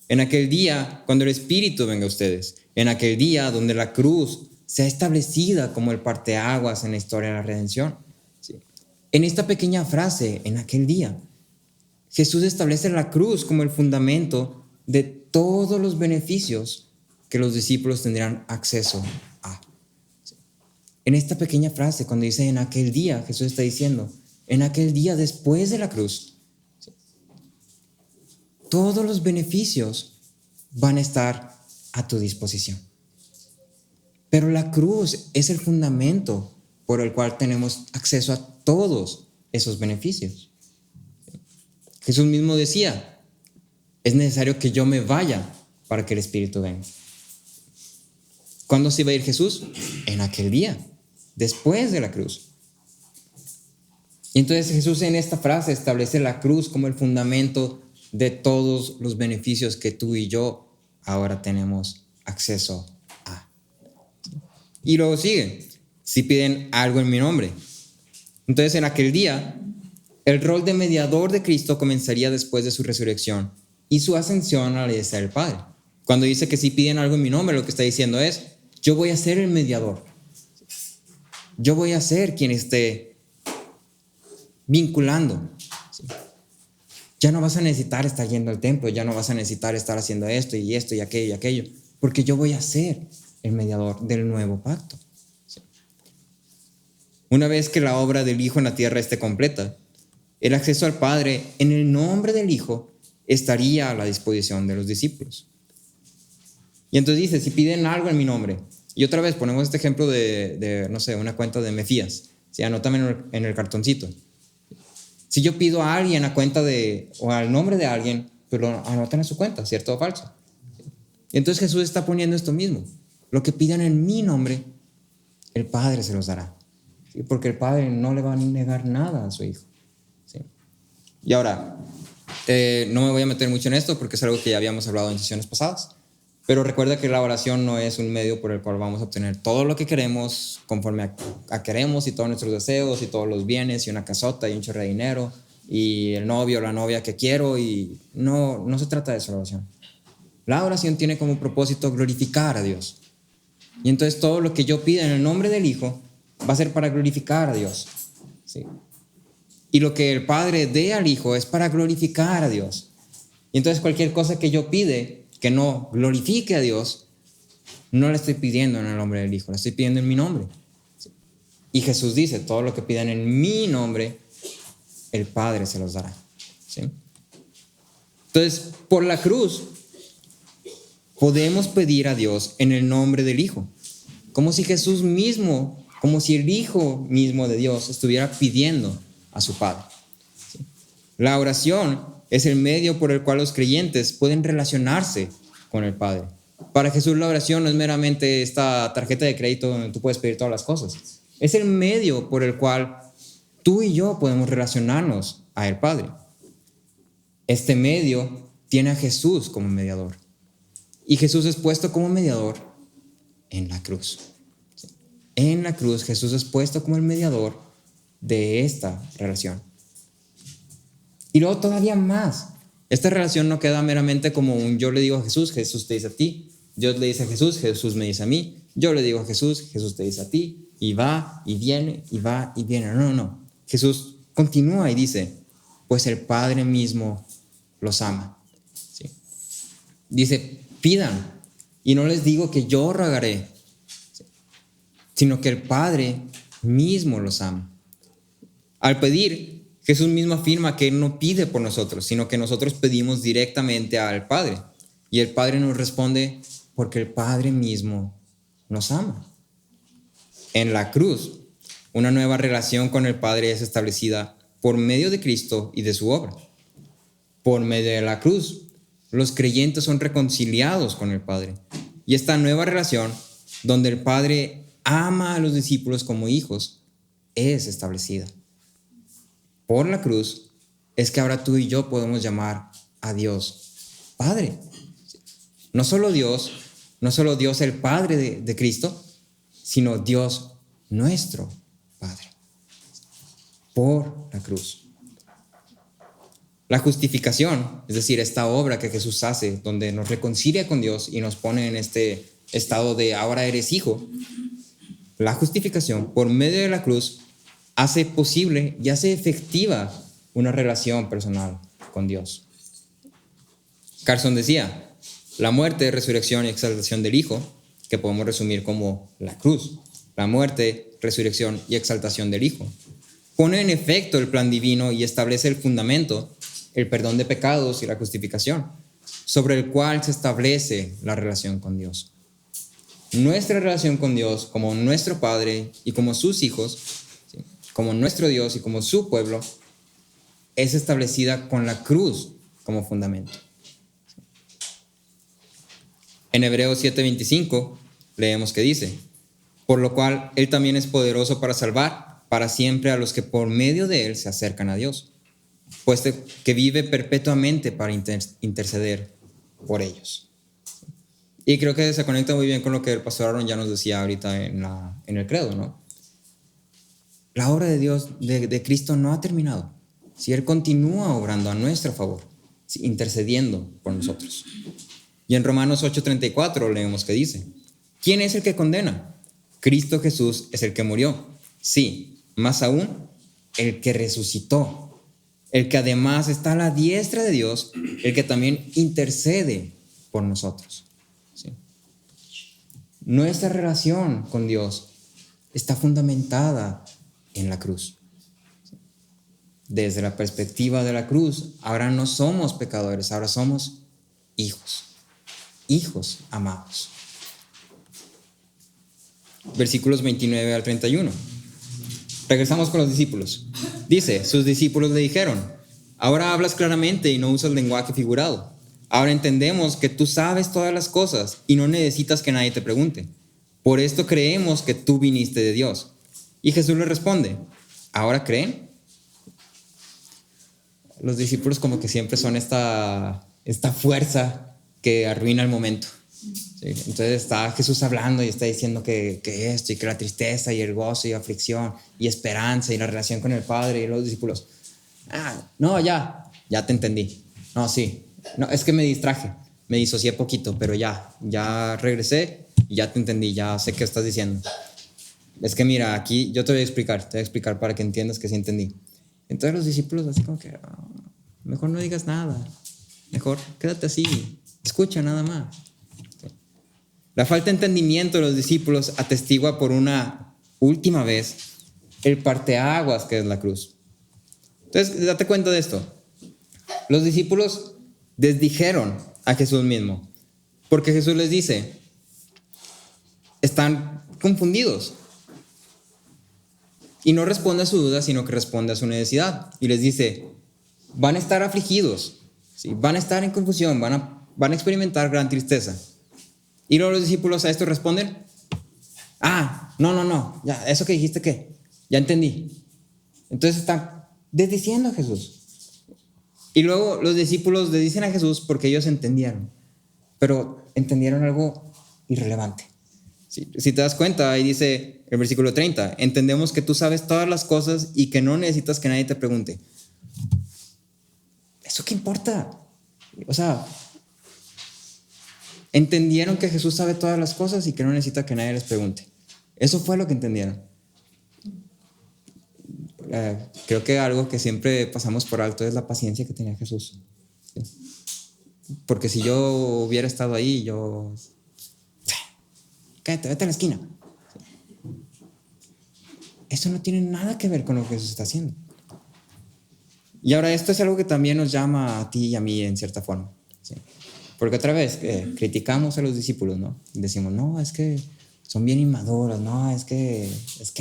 En aquel día cuando el Espíritu venga a ustedes. En aquel día donde la cruz sea establecida como el parteaguas en la historia de la redención. ¿Sí? En esta pequeña frase, en aquel día, Jesús establece la cruz como el fundamento de todos los beneficios que los discípulos tendrán acceso a. En esta pequeña frase, cuando dice en aquel día, Jesús está diciendo, en aquel día después de la cruz, todos los beneficios van a estar a tu disposición. Pero la cruz es el fundamento por el cual tenemos acceso a todos esos beneficios. Jesús mismo decía, es necesario que yo me vaya para que el Espíritu venga. ¿Cuándo se iba a ir Jesús? En aquel día, después de la cruz. Y entonces Jesús en esta frase establece la cruz como el fundamento de todos los beneficios que tú y yo ahora tenemos acceso a. Y luego sigue, si piden algo en mi nombre. Entonces en aquel día, el rol de mediador de Cristo comenzaría después de su resurrección y su ascensión a la diestra del Padre. Cuando dice que si piden algo en mi nombre, lo que está diciendo es, yo voy a ser el mediador. Yo voy a ser quien esté vinculando. Ya no vas a necesitar estar yendo al templo, ya no vas a necesitar estar haciendo esto y aquello, porque yo voy a ser el mediador del nuevo pacto. Una vez que la obra del Hijo en la tierra esté completa, el acceso al Padre en el nombre del Hijo estaría a la disposición de los discípulos. Y entonces dice, si piden algo en mi nombre, y otra vez ponemos este ejemplo de no sé, una cuenta de Mefías, ¿sí? Anótame en el cartoncito. Si yo pido a alguien a cuenta o al nombre de alguien, pues lo anotan en su cuenta, ¿cierto o falso? Y entonces Jesús está poniendo esto mismo. Lo que pidan en mi nombre, el Padre se los dará. ¿Sí? Porque el Padre no le va a negar nada a su Hijo. ¿Sí? Y ahora, no me voy a meter mucho en esto porque es algo que ya habíamos hablado en sesiones pasadas. Pero recuerda que la oración no es un medio por el cual vamos a obtener todo lo que queremos conforme a queremos y todos nuestros deseos y todos los bienes y una casota y un chorro de dinero y el novio o la novia que quiero y no se trata de eso la oración. La oración tiene como propósito glorificar a Dios. Y entonces todo lo que yo pida en el nombre del Hijo va a ser para glorificar a Dios. ¿Sí? Y lo que el Padre dé al Hijo es para glorificar a Dios. Y entonces cualquier cosa que yo pide que no glorifique a Dios, no la estoy pidiendo en el nombre del Hijo, la estoy pidiendo en mi nombre. ¿Sí? Y Jesús dice, todo lo que pidan en mi nombre, el Padre se los dará. ¿Sí? Entonces, por la cruz, podemos pedir a Dios en el nombre del Hijo, como si Jesús mismo, como si el Hijo mismo de Dios estuviera pidiendo a su Padre. ¿Sí? La oración es el medio por el cual los creyentes pueden relacionarse con el Padre. Para Jesús la oración no es meramente esta tarjeta de crédito donde tú puedes pedir todas las cosas. Es el medio por el cual tú y yo podemos relacionarnos a el Padre. Este medio tiene a Jesús como mediador. Y Jesús es puesto como mediador en la cruz. En la cruz Jesús es puesto como el mediador de esta relación. Y luego todavía más. Esta relación no queda meramente como un yo le digo a Jesús, Jesús te dice a ti. Dios le dice a Jesús, Jesús me dice a mí. Yo le digo a Jesús, Jesús te dice a ti. Y va y viene, y va y viene. No. Jesús continúa y dice, pues el Padre mismo los ama. ¿Sí? Dice, pidan. Y no les digo que yo rogaré, ¿sí? Sino que el Padre mismo los ama. Al pedir, Jesús mismo afirma que Él no pide por nosotros, sino que nosotros pedimos directamente al Padre. Y el Padre nos responde porque el Padre mismo nos ama. En la cruz, una nueva relación con el Padre es establecida por medio de Cristo y de su obra. Por medio de la cruz, los creyentes son reconciliados con el Padre. Y esta nueva relación, donde el Padre ama a los discípulos como hijos, es establecida. Por la cruz es que ahora tú y yo podemos llamar a Dios Padre. No solo Dios el Padre de Cristo, sino Dios nuestro Padre. Por la cruz. La justificación, es decir, esta obra que Jesús hace, donde nos reconcilia con Dios y nos pone en este estado de ahora eres hijo, la justificación por medio de la cruz hace posible y hace efectiva una relación personal con Dios. Carson decía, la muerte, resurrección y exaltación del Hijo, que podemos resumir como la cruz, la muerte, resurrección y exaltación del Hijo, pone en efecto el plan divino y establece el fundamento, el perdón de pecados y la justificación, sobre el cual se establece la relación con Dios. Nuestra relación con Dios como nuestro Padre y como sus hijos, ¿sí?, como nuestro Dios y como su pueblo, es establecida con la cruz como fundamento. En Hebreos 7:25 leemos que dice: por lo cual Él también es poderoso para salvar para siempre a los que por medio de Él se acercan a Dios, puesto que vive perpetuamente para interceder por ellos. Y creo que se conecta muy bien con lo que el pastor Aaron ya nos decía ahorita en el credo, ¿no? La obra de Dios, de Cristo, no ha terminado. Si Él continúa obrando a nuestro favor, intercediendo por nosotros. Y en Romanos 8:34 leemos que dice: ¿quién es el que condena? Cristo Jesús es el que murió. Sí, más aún, el que resucitó, el que además está a la diestra de Dios, el que también intercede por nosotros. ¿Sí? Nuestra relación con Dios está fundamentada en la cruz. Desde la perspectiva de la cruz, ahora no somos pecadores, ahora somos hijos amados. Versículos 29 al 31. Regresamos con los discípulos. Dice: sus discípulos le dijeron: ahora hablas claramente y no usas lenguaje figurado. Ahora entendemos que tú sabes todas las cosas y no necesitas que nadie te pregunte. Por esto creemos que tú viniste de Dios. Y Jesús le responde: ¿ahora creen? Los discípulos como que siempre son esta fuerza que arruina el momento. ¿Sí? Entonces está Jesús hablando y está diciendo que esto y que la tristeza y el gozo y aflicción y esperanza y la relación con el Padre, y los discípulos: no, ya te entendí. No, sí, no, es que me distraje, me disocié poquito, pero ya regresé y ya te entendí, ya sé qué estás diciendo. Es que mira, aquí yo te voy a explicar para que entiendas que sí entendí. Entonces los discípulos así como que: mejor no digas nada, mejor quédate así, escucha nada más. La falta de entendimiento de los discípulos atestigua por una última vez el parteaguas que es la cruz. Entonces, date cuenta de esto. Los discípulos desdijeron a Jesús mismo, porque Jesús les dice: están confundidos. Y no responde a su duda, sino que responde a su necesidad. Y les dice: van a estar afligidos, ¿sí? Van a estar en confusión, van a experimentar gran tristeza. Y luego los discípulos a esto responden: no, ya, eso que dijiste, ¿qué? Ya entendí. Entonces están desdiciendo a Jesús. Y luego los discípulos le dicen a Jesús porque ellos entendieron, pero entendieron algo irrelevante. Si te das cuenta, ahí dice el versículo 30: entendemos que tú sabes todas las cosas y que no necesitas que nadie te pregunte. ¿Eso qué importa? O sea, entendieron que Jesús sabe todas las cosas y que no necesita que nadie les pregunte. Eso fue lo que entendieron. Creo que algo que siempre pasamos por alto es la paciencia que tenía Jesús. ¿Sí? Porque si yo hubiera estado ahí, cállate, vete a la esquina. Eso no tiene nada que ver con lo que Jesús está haciendo. Y ahora esto es algo que también nos llama a ti y a mí en cierta forma. ¿Sí? Porque otra vez criticamos a los discípulos, ¿no? Y decimos: no, es que son bien inmaduros, no, es que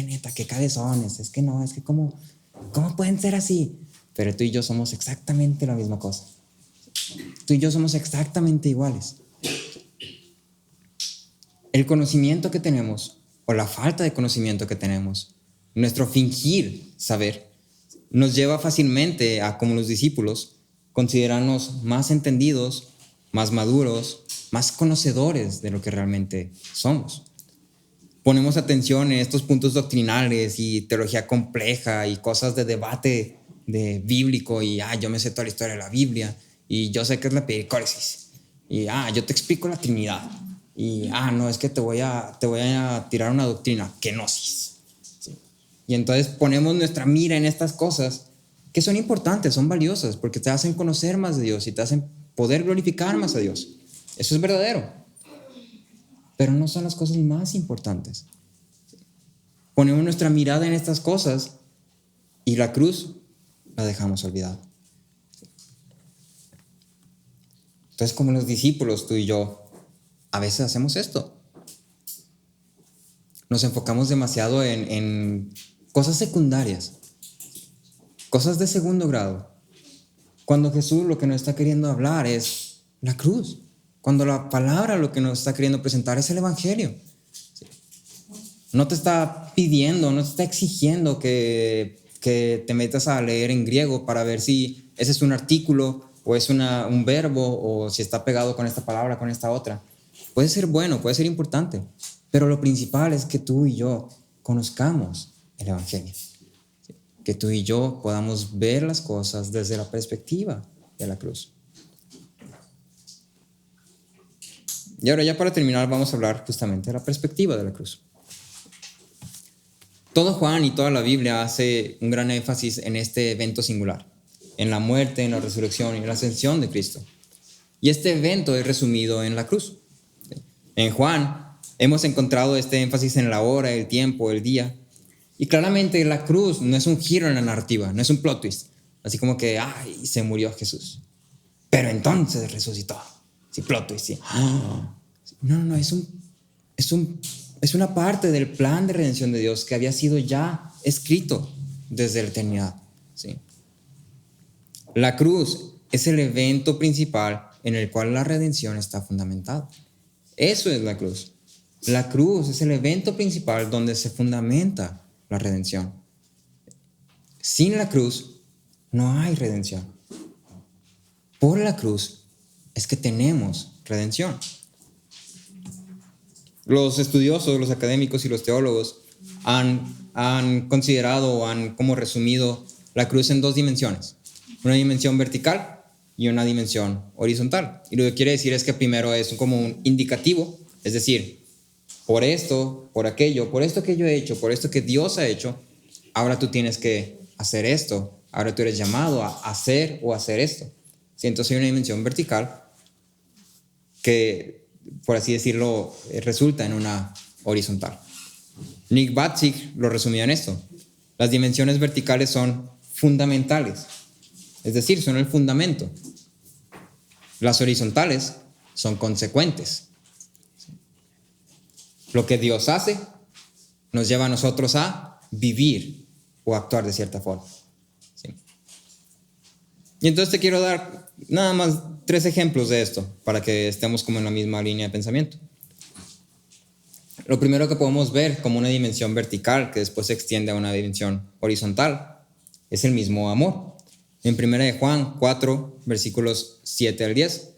neta, qué cabezones, es que no, es que ¿cómo pueden ser así? Pero tú y yo somos exactamente la misma cosa. Tú y yo somos exactamente iguales. El conocimiento que tenemos, o la falta de conocimiento que tenemos, nuestro fingir saber, nos lleva fácilmente a, como los discípulos, considerarnos más entendidos, más maduros, más conocedores de lo que realmente somos. Ponemos atención en estos puntos doctrinales y teología compleja y cosas de debate bíblico y yo me sé toda la historia de la Biblia y yo sé qué es la pericóresis y yo te explico la Trinidad y no, es que te voy a tirar una doctrina, kenosis. ¿Sí? Y entonces ponemos nuestra mira en estas cosas que son importantes, son valiosas porque te hacen conocer más de Dios y te hacen poder glorificar más a Dios. Eso es verdadero. Pero no son las cosas más importantes. Ponemos nuestra mirada en estas cosas y la cruz la dejamos olvidada. Entonces, como los discípulos, tú y yo, a veces hacemos esto. nos enfocamos demasiado en cosas secundarias, cosas de segundo grado, cuando Jesús lo que nos está queriendo hablar es la cruz, cuando la palabra lo que nos está queriendo presentar es el evangelio. No te está pidiendo, no te está exigiendo que te metas a leer en griego para ver si ese es un artículo o es un verbo o si está pegado con esta palabra, con esta otra. Puede ser bueno, puede ser importante, pero lo principal es que tú y yo conozcamos el evangelio. Que tú y yo podamos ver las cosas desde la perspectiva de la cruz. Y ahora ya para terminar vamos a hablar justamente de la perspectiva de la cruz. Todo Juan y toda la Biblia hace un gran énfasis en este evento singular, en la muerte, en la resurrección y en la ascensión de Cristo. Y este evento es resumido en la cruz. En Juan hemos encontrado este énfasis en la hora, el tiempo, el día. Y claramente la cruz no es un giro en la narrativa, no es un plot twist. Así como que, ay, se murió Jesús. Pero entonces resucitó. Sí, plot twist, sí. No, es una parte del plan de redención de Dios que había sido ya escrito desde la eternidad. ¿Sí? La cruz es el evento principal en el cual la redención está fundamentada. Eso es la cruz. La cruz es el evento principal donde se fundamenta la redención. Sin la cruz no hay redención. Por la cruz es que tenemos redención. Los estudiosos, los académicos y los teólogos han considerado o han como resumido la cruz en dos dimensiones. Una dimensión vertical y una dimensión horizontal. Y lo que quiere decir es que primero es como un indicativo, es decir, por esto, por aquello, por esto que yo he hecho, por esto que Dios ha hecho, ahora tú tienes que hacer esto, ahora tú eres llamado a hacer o hacer esto. ¿Sí? Entonces hay una dimensión vertical que, por así decirlo, resulta en una horizontal. Nick Batzig lo resumió en esto. Las dimensiones verticales son fundamentales, es decir, son el fundamento. Las horizontales son consecuentes. Lo que Dios hace nos lleva a nosotros a vivir o actuar de cierta forma. ¿Sí? Y entonces te quiero dar nada más 3 ejemplos de esto para que estemos como en la misma línea de pensamiento. Lo primero que podemos ver como una dimensión vertical que después se extiende a una dimensión horizontal es el mismo amor. En 1 Juan 4, versículos 7 al 10,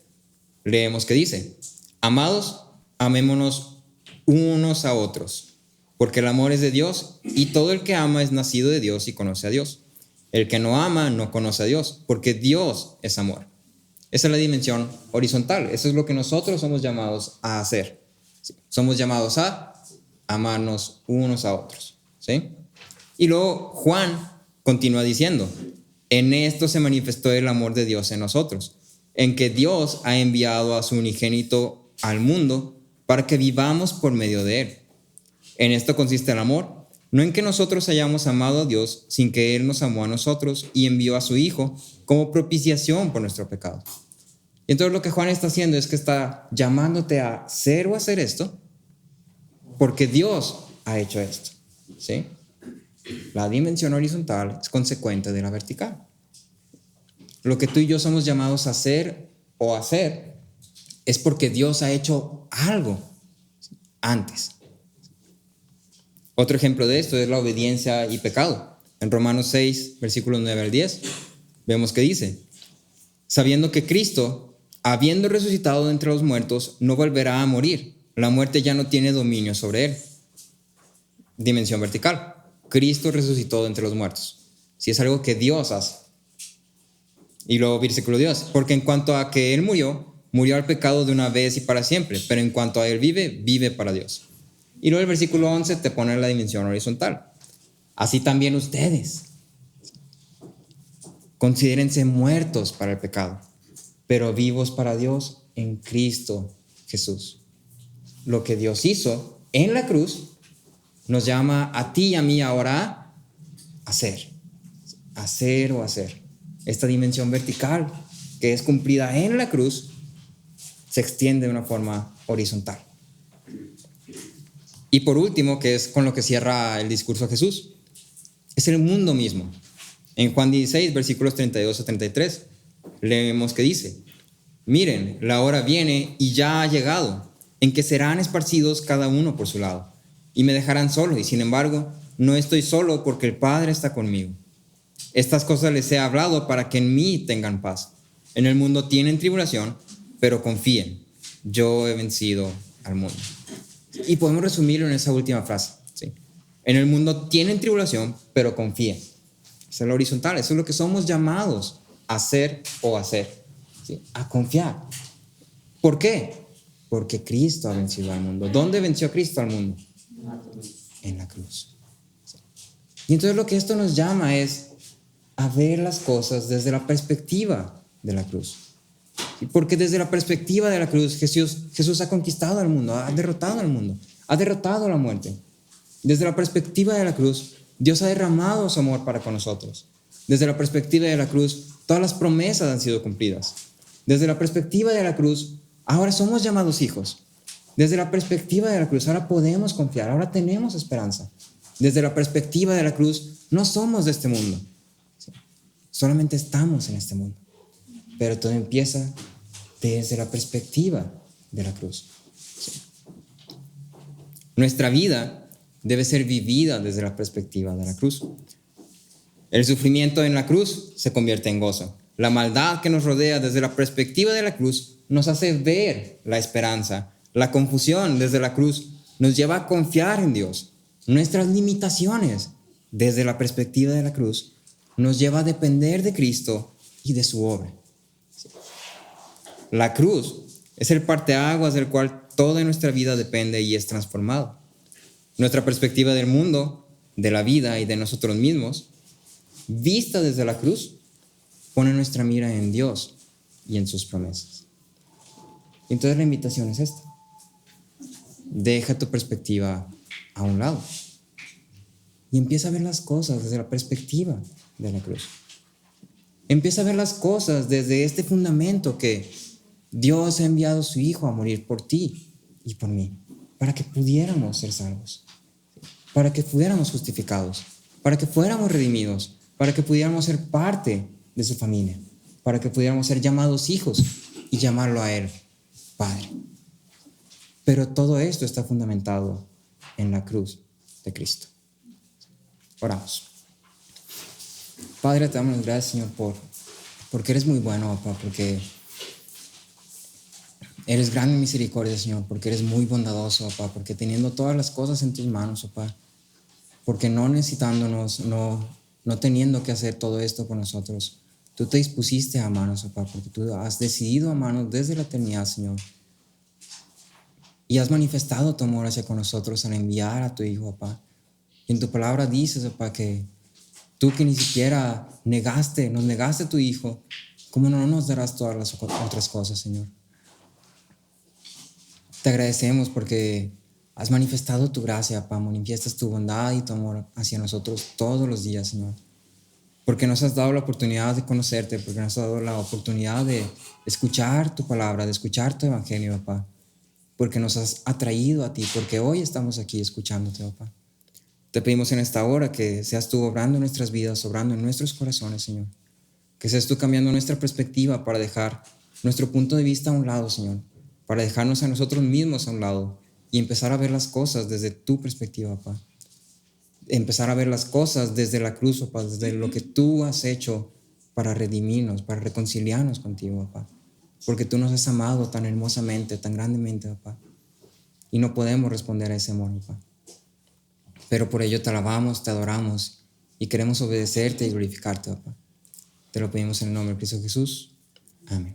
leemos que dice: Amados, amémonos unos a otros, porque el amor es de Dios y todo el que ama es nacido de Dios y conoce a Dios. El que no ama no conoce a Dios, porque Dios es amor. Esa es la dimensión horizontal. Eso es lo que nosotros somos llamados a hacer. ¿Sí? Somos llamados a amarnos unos a otros. ¿Sí? Y luego Juan continúa diciendo: en esto se manifestó el amor de Dios en nosotros, en que Dios ha enviado a su unigénito al mundo para que vivamos por medio de él. En esto consiste el amor, no en que nosotros hayamos amado a Dios, sin que Él nos amó a nosotros y envió a su Hijo como propiciación por nuestro pecado. Y entonces lo que Juan está haciendo es que está llamándote a ser o hacer esto porque Dios ha hecho esto. ¿Sí? La dimensión horizontal es consecuente de la vertical. Lo que tú y yo somos llamados a hacer o hacer es porque Dios ha hecho algo antes. Otro ejemplo de esto es la obediencia y pecado. En Romanos 6, versículos 9 al 10, vemos que dice: sabiendo que Cristo, habiendo resucitado de entre los muertos, no volverá a morir. La muerte ya no tiene dominio sobre él. Dimensión vertical. Cristo resucitó de entre los muertos. Si es algo que Dios hace. Y luego versículo 10. Porque en cuanto a que él murió, murió al pecado de una vez y para siempre. Pero en cuanto a él vive, vive para Dios. Y luego el versículo 11 te pone la dimensión horizontal. Así también ustedes. Considérense muertos para el pecado, pero vivos para Dios en Cristo Jesús. Lo que Dios hizo en la cruz nos llama a ti y a mí ahora a hacer o hacer. Esta dimensión vertical que es cumplida en la cruz se extiende de una forma horizontal. Y por último, que es con lo que cierra el discurso de Jesús, es el mundo mismo. En Juan 16, versículos 32 a 33, leemos que dice: miren, la hora viene y ya ha llegado, en que serán esparcidos cada uno por su lado, y me dejarán solo, y sin embargo, no estoy solo porque el Padre está conmigo. Estas cosas les he hablado para que en mí tengan paz. En el mundo tienen tribulación, pero confíen, yo he vencido al mundo. Y podemos resumirlo en esa última frase, ¿sí? En el mundo tienen tribulación, pero confíen. Esa es la horizontal, eso es lo que somos llamados a hacer o hacer, ¿sí? A confiar. ¿Por qué? Porque Cristo ha vencido al mundo. ¿Dónde venció Cristo al mundo? En la cruz. ¿Sí? Y entonces lo que esto nos llama es a ver las cosas desde la perspectiva de la cruz. ¿Sí? Porque desde la perspectiva de la cruz, Jesús ha conquistado al mundo, ha derrotado al mundo, ha derrotado la muerte. Desde la perspectiva de la cruz, Dios ha derramado su amor para con nosotros. Desde la perspectiva de la cruz, todas las promesas han sido cumplidas. Desde la perspectiva de la cruz, ahora somos llamados hijos. Desde la perspectiva de la cruz, ahora podemos confiar, ahora tenemos esperanza. Desde la perspectiva de la cruz, no somos de este mundo. Solamente estamos en este mundo. Pero todo empieza desde la perspectiva de la cruz. Nuestra vida debe ser vivida desde la perspectiva de la cruz. El sufrimiento en la cruz se convierte en gozo. La maldad que nos rodea desde la perspectiva de la cruz nos hace ver la esperanza. La confusión desde la cruz nos lleva a confiar en Dios. Nuestras limitaciones desde la perspectiva de la cruz nos lleva a depender de Cristo y de su obra. La cruz es el parteaguas del cual toda nuestra vida depende y es transformado. Nuestra perspectiva del mundo, de la vida y de nosotros mismos, vista desde la cruz, pone nuestra mira en Dios y en sus promesas. Entonces la invitación es esta: deja tu perspectiva a un lado y empieza a ver las cosas desde la perspectiva de la cruz. Empieza a ver las cosas desde este fundamento que Dios ha enviado a su Hijo a morir por ti y por mí, para que pudiéramos ser salvos, para que fuéramos justificados, para que fuéramos redimidos, para que pudiéramos ser parte de su familia, para que pudiéramos ser llamados hijos y llamarlo a Él Padre. Pero todo esto está fundamentado en la cruz de Cristo. Oramos. Padre, te damos las gracias, Señor, porque eres muy bueno, papá, porque eres grande en misericordia, Señor, porque eres muy bondadoso, papá, porque teniendo todas las cosas en tus manos, papá, porque no necesitándonos, no teniendo que hacer todo esto por nosotros, tú te dispusiste a amarnos, papá, porque tú has decidido amarnos desde la eternidad, Señor, y has manifestado tu amor hacia con nosotros al enviar a tu Hijo, papá. Y en tu palabra dices, papá, que tú que ni siquiera nos negaste a tu Hijo, ¿cómo no nos darás todas las otras cosas, Señor? Te agradecemos porque has manifestado tu gracia, papá, manifiestas tu bondad y tu amor hacia nosotros todos los días, Señor. Porque nos has dado la oportunidad de conocerte, porque nos has dado la oportunidad de escuchar tu palabra, de escuchar tu evangelio, papá. Porque nos has atraído a ti, porque hoy estamos aquí escuchándote, papá. Te pedimos en esta hora que seas tú obrando en nuestras vidas, obrando en nuestros corazones, Señor. Que seas tú cambiando nuestra perspectiva para dejar nuestro punto de vista a un lado, Señor. Para dejarnos a nosotros mismos a un lado y empezar a ver las cosas desde tu perspectiva, papá. Empezar a ver las cosas desde la cruz, papá, desde lo que tú has hecho para redimirnos, para reconciliarnos contigo, papá. Porque tú nos has amado tan hermosamente, tan grandemente, papá. Y no podemos responder a ese amor, papá. Pero por ello te alabamos, te adoramos y queremos obedecerte y glorificarte, papá. Te lo pedimos en el nombre de Cristo Jesús. Amén.